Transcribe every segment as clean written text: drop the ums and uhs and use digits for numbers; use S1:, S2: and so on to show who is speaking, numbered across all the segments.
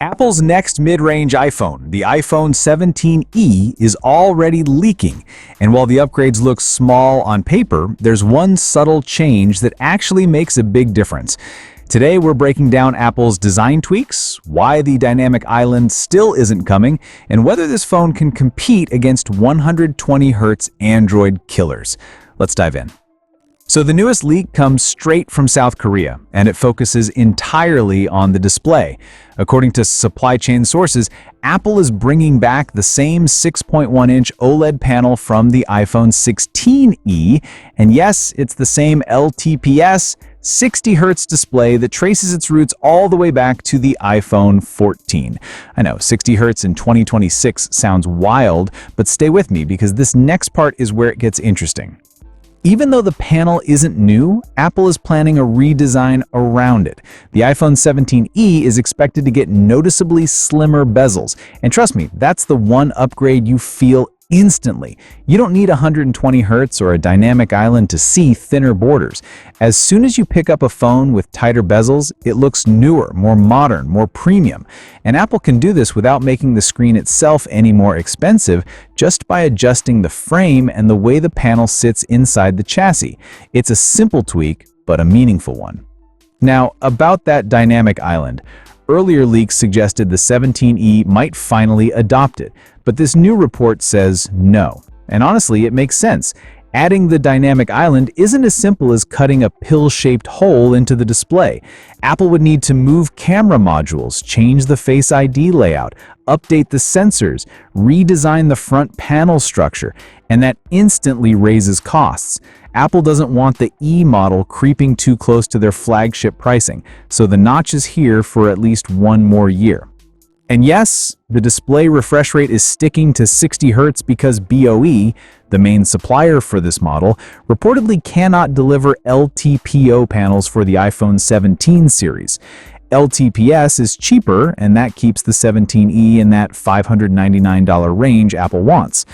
S1: Apple's next mid-range iPhone, the iPhone 17e, is already leaking. And while the upgrades look small on paper, there's one subtle change that actually makes a big difference. Today, we're breaking down Apple's design tweaks, why the dynamic island still isn't coming, and whether this phone can compete against 120Hz Android killers. Let's dive in. So the newest leak comes straight from South Korea, and it focuses entirely on the display. According to supply chain sources, Apple is bringing back the same 6.1-inch OLED panel from the iPhone 16e, and yes, it's the same LTPS 60Hz display that traces its roots all the way back to the iPhone 14. I know, 60Hz in 2026 sounds wild, but stay with me because this next part is where it gets interesting. Even though the panel isn't new, Apple is planning a redesign around it. The iPhone 17e is expected to get noticeably slimmer bezels. And trust me, that's the one upgrade you feel instantly. You don't need 120Hz or a dynamic island to see thinner borders. As soon as you pick up a phone with tighter bezels, it looks newer, more modern, more premium. And Apple can do this without making the screen itself any more expensive, just by adjusting the frame and the way the panel sits inside the chassis. It's a simple tweak, but a meaningful one. Now, about that dynamic island. Earlier leaks suggested the 17e might finally adopt it, but this new report says no. And honestly, it makes sense. Adding the dynamic island isn't as simple as cutting a pill-shaped hole into the display. Apple would need to move camera modules, change the Face ID layout, update the sensors, redesign the front panel structure, and that instantly raises costs. Apple doesn't want the E model creeping too close to their flagship pricing, so the notch is here for at least one more year. And yes, the display refresh rate is sticking to 60Hz because BOE, the main supplier for this model, reportedly cannot deliver LTPO panels for the iPhone 17 series. LTPS is cheaper, and that keeps the 17e in that $599 range Apple wants.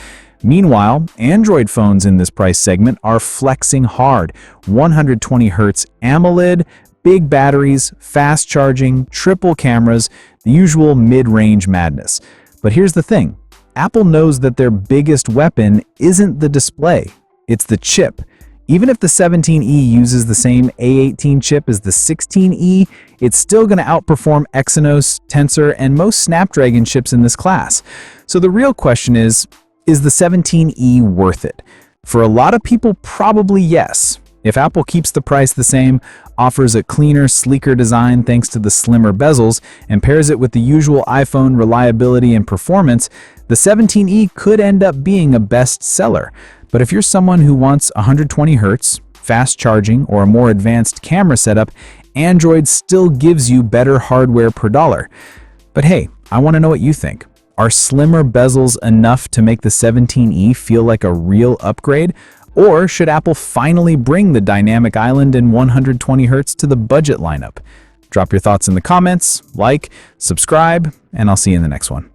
S1: Meanwhile, Android phones in this price segment are flexing hard. 120Hz AMOLED, big batteries, fast charging, triple cameras, the usual mid-range madness. But here's the thing. Apple knows that their biggest weapon isn't the display, it's the chip. Even if the 17e uses the same A18 chip as the 16e, it's still going to outperform Exynos, Tensor, and most Snapdragon chips in this class. So the real question is the 17e worth it? For a lot of people, probably yes. If Apple keeps the price the same, offers a cleaner, sleeker design thanks to the slimmer bezels, and pairs it with the usual iPhone reliability and performance, the 17e could end up being a bestseller. But if you're someone who wants 120Hz, fast charging, or a more advanced camera setup, Android still gives you better hardware per dollar. But hey, I want to know what you think. Are slimmer bezels enough to make the 17e feel like a real upgrade? Or should Apple finally bring the dynamic island and 120Hz to the budget lineup? Drop your thoughts in the comments, like, subscribe, and I'll see you in the next one.